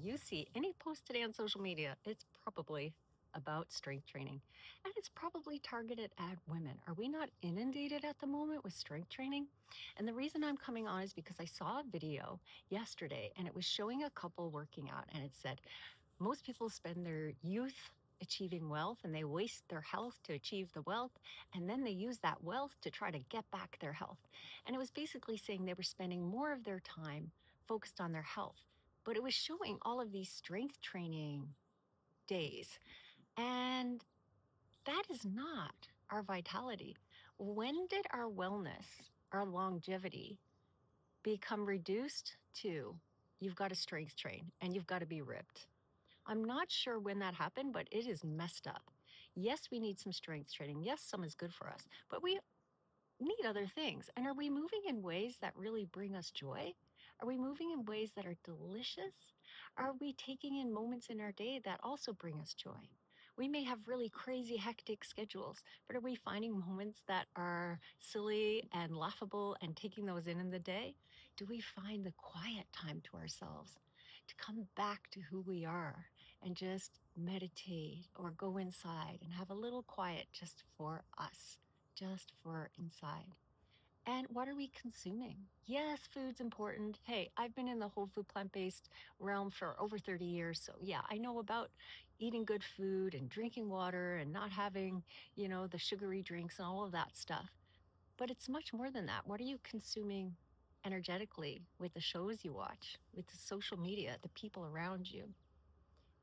you see any post today on social media, it's probably about strength training. And it's probably targeted at women. Are we not inundated at the moment with strength training? And the reason I'm coming on is because I saw a video yesterday and it was showing a couple working out, and it said, most people spend their youth achieving wealth and they waste their health to achieve the wealth. And then they use that wealth to try to get back their health. And it was basically saying they were spending more of their time focused on their health. But it was showing all of these strength training days. And that is not our vitality. When did our wellness, our longevity become reduced to you've got to strength train and you've got to be ripped? I'm not sure when that happened, but it is messed up. Yes, we need some strength training. Yes, some is good for us, but we need other things. And are we moving in ways that really bring us joy? Are we moving in ways that are delicious? Are we taking in moments in our day that also bring us joy? We may have really crazy, hectic schedules, but are we finding moments that are silly and laughable and taking those in the day? Do we find the quiet time to ourselves to come back to who we are and just meditate or go inside and have a little quiet just for us? Just for inside. And what are we consuming? Yes, food's important. Hey, I've been in the whole food plant-based realm for over 30 years. So yeah, I know about eating good food and drinking water and not having, the sugary drinks and all of that stuff. But it's much more than that. What are you consuming energetically with the shows you watch, with the social media, the people around you?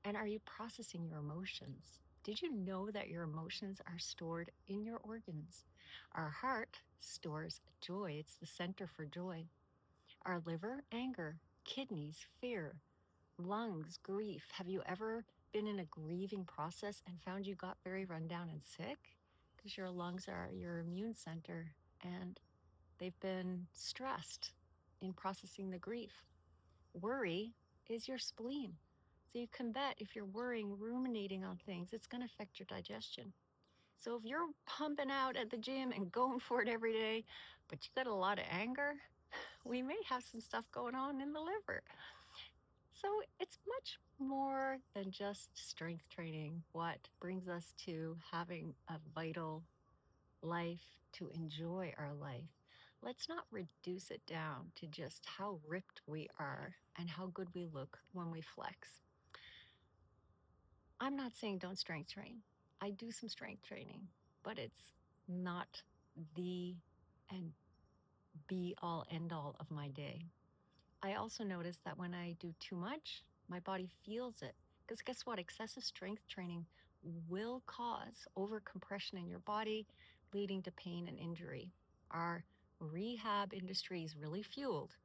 And are you processing your emotions? Did you know that your emotions are stored in your organs? Our heart stores joy, it's the center for joy. Our liver, anger, kidneys, fear, lungs, grief. Have you ever been in a grieving process and found you got very run down and sick? Because your lungs are your immune center and they've been stressed in processing the grief. Worry is your spleen. So you can bet if you're worrying, ruminating on things, it's going to affect your digestion. So if you're pumping out at the gym and going for it every day, but you got a lot of anger, we may have some stuff going on in the liver. So it's much more than just strength training, what brings us to having a vital life, to enjoy our life. Let's not reduce it down to just how ripped we are and how good we look when we flex. I'm not saying don't strength train. I do some strength training, but it's not the and be all end all of my day. I also notice that when I do too much, my body feels it. Because guess what? Excessive strength training will cause overcompression in your body, leading to pain and injury. Our rehab industry is really fueled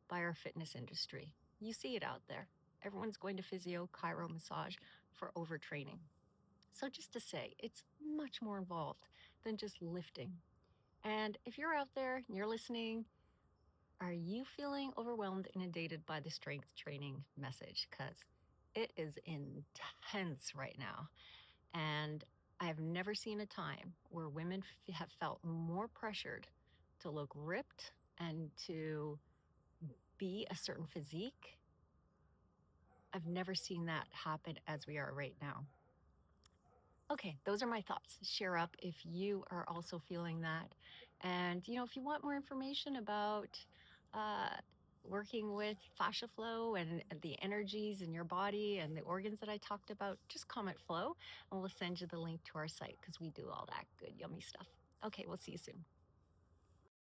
by our fitness industry. You see it out there. Everyone's going to physio, chiro, massage for overtraining. So just to say, it's much more involved than just lifting. And if you're out there and you're listening, are you feeling overwhelmed, inundated by the strength training message? Because it is intense right now. And I have never seen a time where women have felt more pressured to look ripped and to be a certain physique. I've never seen that happen as we are right now. Okay, those are my thoughts. Share up if you are also feeling that. And, if you want more information about uh, working with fascia flow and the energies in your body and the organs that I talked about, just comment flow and we'll send you the link to our site because we do all that good, yummy stuff. Okay, we'll see you soon.